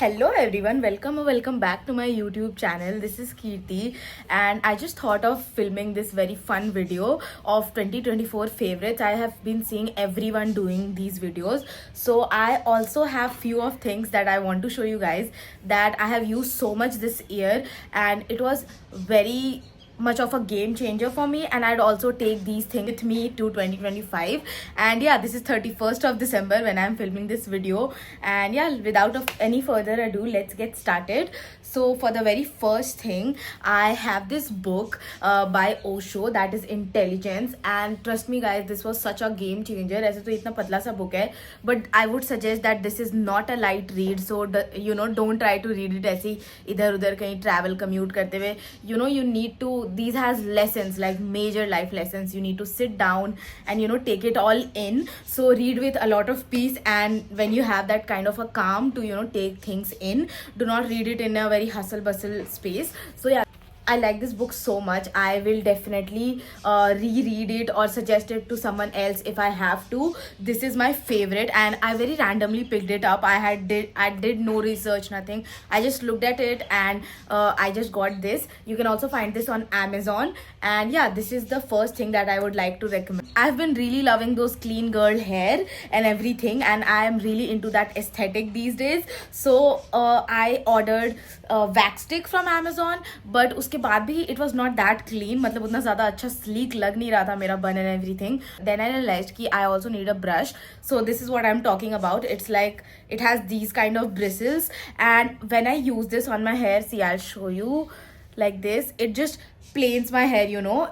Hello everyone, welcome or welcome back to my YouTube channel. This is Kirti and I just thought of filming this very fun video of 2024 favorites. I have been seeing everyone doing these videos. So I also have few of things that I want to show you guys that I have used so much this year, and it was very much of a game changer for me, and I'd also take these things with me to 2025. And yeah, this is 31st of December when I'm filming this video. And yeah, without any further ado, let's get started. So for the very first thing, I have this book by Osho, that is Intelligence. And trust me guys, this was such a game changer. ऐसे तो इतना पतला सा book है, but I would suggest that this is not a light read. So don't try to read it ऐसे इधर उधर कहीं travel commute करते हुए. You need to, these has lessons, like major life lessons. You need to sit down and take it all in. So read with a lot of peace, and when you have that kind of a calm to take things in, do not read it in a very hustle bustle space. So yeah, I like this book so much. I will definitely reread it or suggest it to someone else if I have to. This is my favorite, and I very randomly picked it up. I did no research, nothing. I just looked at it and I just got this. You can also find this on Amazon. And yeah, this is the first thing that I would like to recommend. I've been really loving those clean girl hair and everything, and I am really into that aesthetic these days. So I ordered wax stick from Amazon, but उसके बाद भी it was not that clean. मतलब उतना ज़्यादा अच्छा sleek लग नहीं रहा था मेरा bun and everything. Then I realized कि I also need a brush. So this is what I'm talking about. It's like it has these kind of bristles, and when I use this on my hair, see, I'll show you like this. It just planes my hair,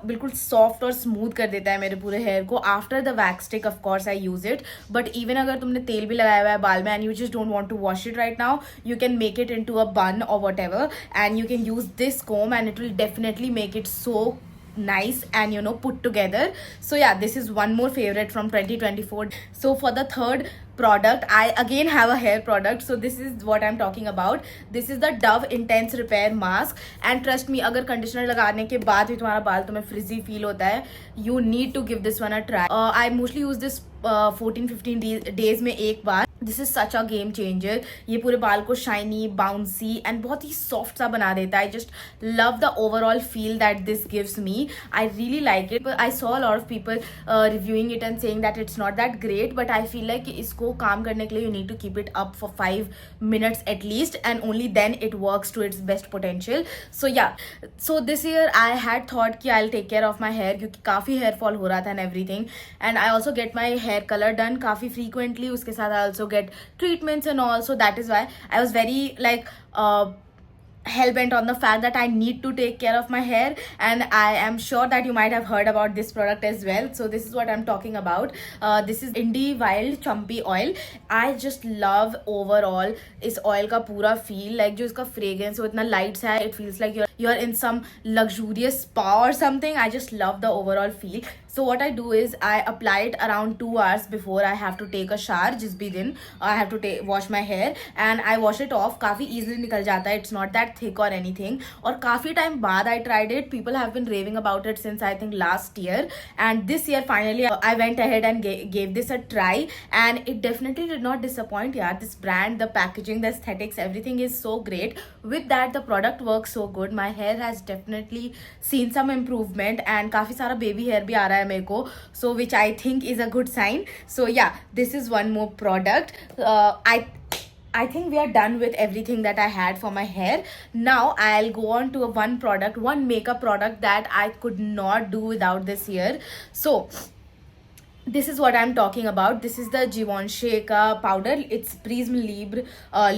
बिल्कुल soft और smooth कर देता है मेरे पूरे hair को. After the wax stick, of course, I use it. But even अगर तुमने तेल भी लगाया हुआ है बाल में and you just don't want to wash it right now, you can make it into a bun or whatever, and you can use this comb and it will definitely make it so nice and put together. So yeah, this is one more favorite from 2024. So for the third product, I again have a hair product. So this is what I'm talking about. This is the Dove Intense Repair Mask, and trust me, अगर conditioner लगाने के बाद भी तुम्हारा बाल तुम्हें फ्रिजी feel होता है, you need to give this one a try. I mostly use this 14-15 days में एक बार. This is such a game changer. ये पूरे बाल को शाइनी, बाउंसी एंड बहुत ही सॉफ्ट सा बना देता है. I just love the overall feel that this gives me. I really like it. I saw a lot of people reviewing it and saying that it's not that great, but I feel like इसको काम करने के लिए you need to keep it up for 5 minutes at least, and only then it works to its best potential. So yeah, so this year I had thought कि I'll take care of my hair क्योंकि काफ़ी hair fall हो रहा था and everything, and I also get my hair color done काफ़ी frequently. उसके साथ I also get treatments and all. So that is why I was very like hell-bent on the fact that I need to take care of my hair, and I am sure that you might have heard about this product as well. So this is what I'm talking about. This is Indie Wild Chumpy Oil. I just love overall इस oil का पूरा feel, like जो इसका fragrance वो इतना light सा है, it feels like you're in some luxurious spa or something. I just love the overall feel. So what I do is I apply it around 2 hours before I have to take a shower. जिस भी दिन I have to wash my hair, and I wash it off. काफ़ी easily निकल जाता है. It's not that thick or anything. और काफ़ी time बाद I tried it. People have been raving about it since I think last year, and this year finally I went ahead and gave this a try, and it definitely did not disappoint. Yeah, this brand, the packaging, the aesthetics, everything is so great. With that, the product works so good. My hair has definitely seen some improvement, and काफ़ी सारा baby hair भी आ रहा है मेरे को, so which I think is a good sign. So yeah, this is one more product. I think we are done with everything that I had for my hair. Now I'll go on to one makeup product that I could not do without this year. So this is what I'm talking about. This is the Givenchy ka powder. It's Prisme Libre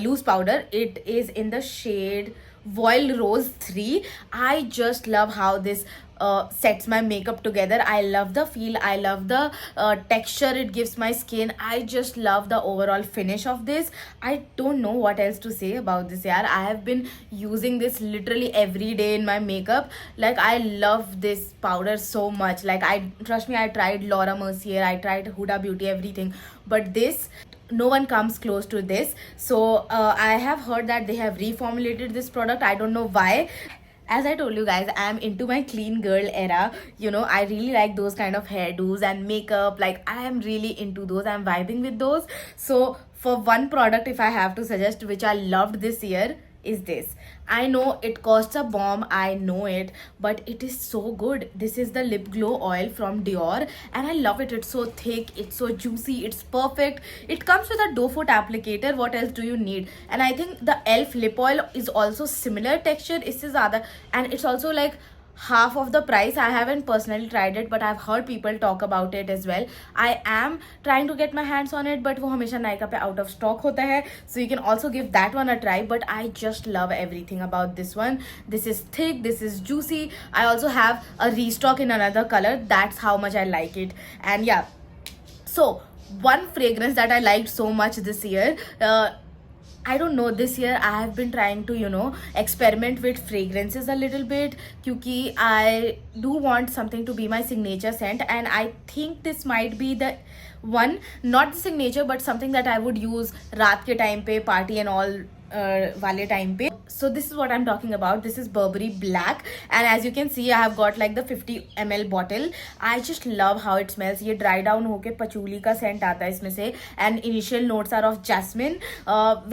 loose powder. It is in the shade Voile Rose 3. I just love how this sets my makeup together. I love the feel. I love the texture it gives my skin. I just love the overall finish of this. I don't know what else to say about this. Yeah, I have been using this literally every day in my makeup. Like, I love this powder so much. Like, trust me, I tried Laura Mercier, I tried Huda Beauty, everything, but this, no one comes close to this. So I have heard that they have reformulated this product. I don't know why. As I told you guys, I am into my clean girl era. I really like those kind of hairdos and makeup. Like, I am really into those. I'm vibing with those. So for one product, if I have to suggest which I loved this year, is this. I know it costs a bomb, I know it, but it is so good. This is the lip glow oil from Dior, and I love it. It's so thick, it's so juicy, it's perfect. It comes with a doe foot applicator. What else do you need? And I think the elf lip oil is also similar texture. It's zyada, and it's also like half of the price. I haven't personally tried it, but I've heard people talk about it as well. I am trying to get my hands on it, but वो हमेशा Nykaa पे out of stock होता है, so you can also give that one a try. But I just love everything about this one. This is thick, this is juicy. I also have a restock in another color. That's how much I like it. And yeah, so one fragrance that I liked so much this year, I don't know, this year I have been trying to, experiment with fragrances a little bit, क्योंकि I do want something to be my signature scent, and I think this might be the one, not the signature, but something that I would use रात के time पे, party and all वाले time पे. So this is what I'm talking about. This is Burberry Black, and as you can see, I have got like the 50 ml bottle. I just love how it smells. ये dry down होके पचूली का scent आता है इसमें से, and initial notes are of jasmine,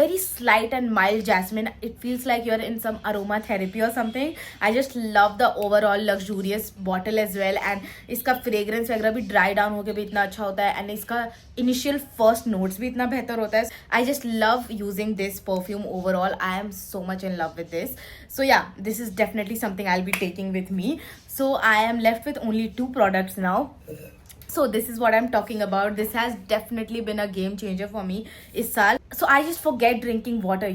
very slight and mild jasmine. It feels like you're in some aromatherapy or something. I just love the overall luxurious bottle as well, and इसका fragrance वगैरह भी dry down होके भी इतना अच्छा होता है, and इसका initial first notes भी इतना बेहतर होता है. I just love using this perfume overall. I am so much in love with this. So yeah, this is definitely something I'll be taking with me. So I am left with only 2 products now. So this is what I'm talking about. This has definitely been a game changer for me इस साल. So I just forget drinking water,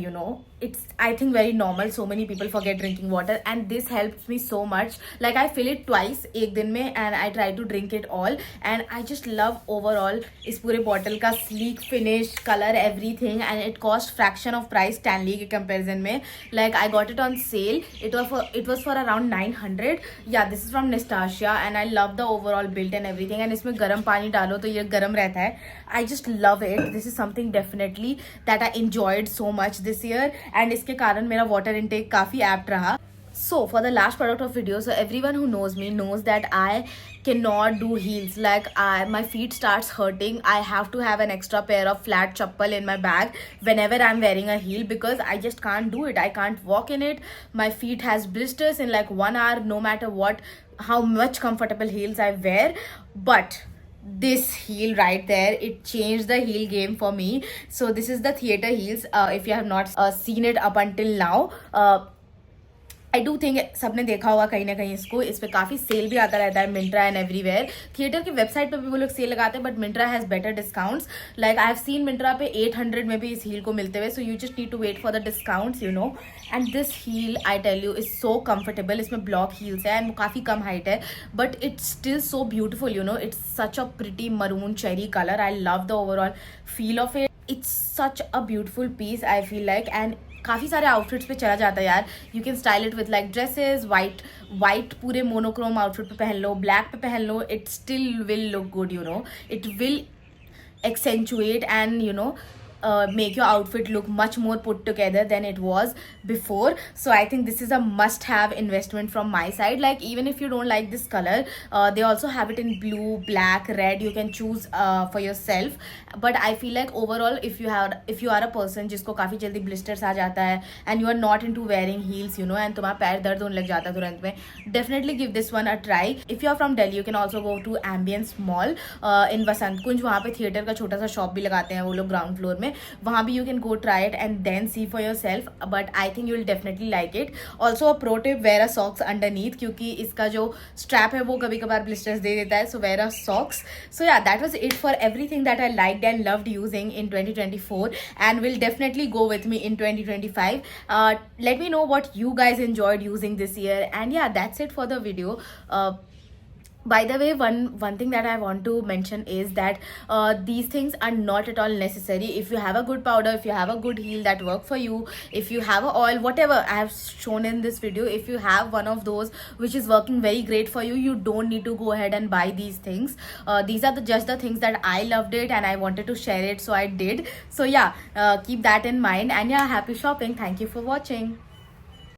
It's, I think, very normal. So many people forget drinking water, and this helps me so much. Like I fill it twice एक दिन में, and I try to drink it all, and I just love overall इस पूरे bottle का sleek finish, color, everything, and it cost fraction of price Stanley के comparison में. Like I got it on sale. It was for around 900. Yeah, this is from Nastasia, and I love the overall build and everything. And इसमें गर्म पानी डालो तो ये गर्म रहता है. I just love it. This is something definitely that I enjoyed so much this year, and इसके कारण मेरा water intake काफ़ी apt रहा. So for the last product of video, so everyone who knows me knows that I cannot do heels. Like my feet starts hurting. I have to have an extra pair of flat chappal in my bag whenever I'm wearing a heel, because I just can't do it. I can't walk in it. My feet has blisters in like 1 hour, no matter how much comfortable heels I wear. But this heel right there, it changed the heel game for me. So this is the theater heels. If you have not seen it up until now, I do think सबने देखा होगा कहीं ना कहीं इसको. इस पर काफ़ी सेल भी आता रहता है, मिंट्रा एंड एवरीवेयर. थिएटर की वेबसाइट पे भी वो लोग सेल लगाते हैं, but Myntra has better discounts. Like I have seen Myntra पे 800 में भी इस हील को मिलते हुए. So you just need to wait for the discounts, and this heel I tell you is so comfortable. इसमें ब्लॉक हील्स है, एंड वो काफ़ी कम हाइट है, but it's still so beautiful. It's such a pretty maroon cherry colour. I love the overall feel of it. It's such a beautiful piece I feel like, and काफ़ी सारे outfits पे चला जाता है यार. You can style it with like dresses, white पूरे monochrome outfit पे पहन लो, ब्लैक पे पहन लो, it still will look good. It will accentuate and make your outfit look much more put together than it was before. So I think this is a must have investment from my side. Like even if you don't like this color, they also have it in blue, black, red. You can choose for yourself, but I feel like overall if you are a person जिसको काफ़ी जल्दी blisters आ जाता है and you are not into wearing heels, and तुम्हारा पैर दर्द होने लग जाता है तुरंत में, definitely give this one a try. If you are from Delhi, you can also go to Ambience Mall in Vasant Kunj. वहाँ पे थिएटर का छोटा सा शॉप भी लगाते हैं वो लोग ग्राउंड फ्लोर में. वहाँ भी you can go try it and then see for yourself, but I think you will definitely like it. Also a pro tip, wear a socks underneath, क्योंकि इसका जो strap है वो कभी कभार blisters दे देता है. So wear a socks. So yeah, that was it for everything that I liked and loved using in 2024, and will definitely go with me in 2025. Let me know what you guys enjoyed using this year, and yeah, that's it for the video. By the way, one thing that I want to mention is that these things are not at all necessary. If you have a good powder, if you have a good heel that work for you, if you have a oil, whatever I have shown in this video, if you have one of those which is working very great for you, you don't need to go ahead and buy these things. These are just the things that I loved it and I wanted to share it, so I did. So yeah, keep that in mind, and yeah, happy shopping. Thank you for watching.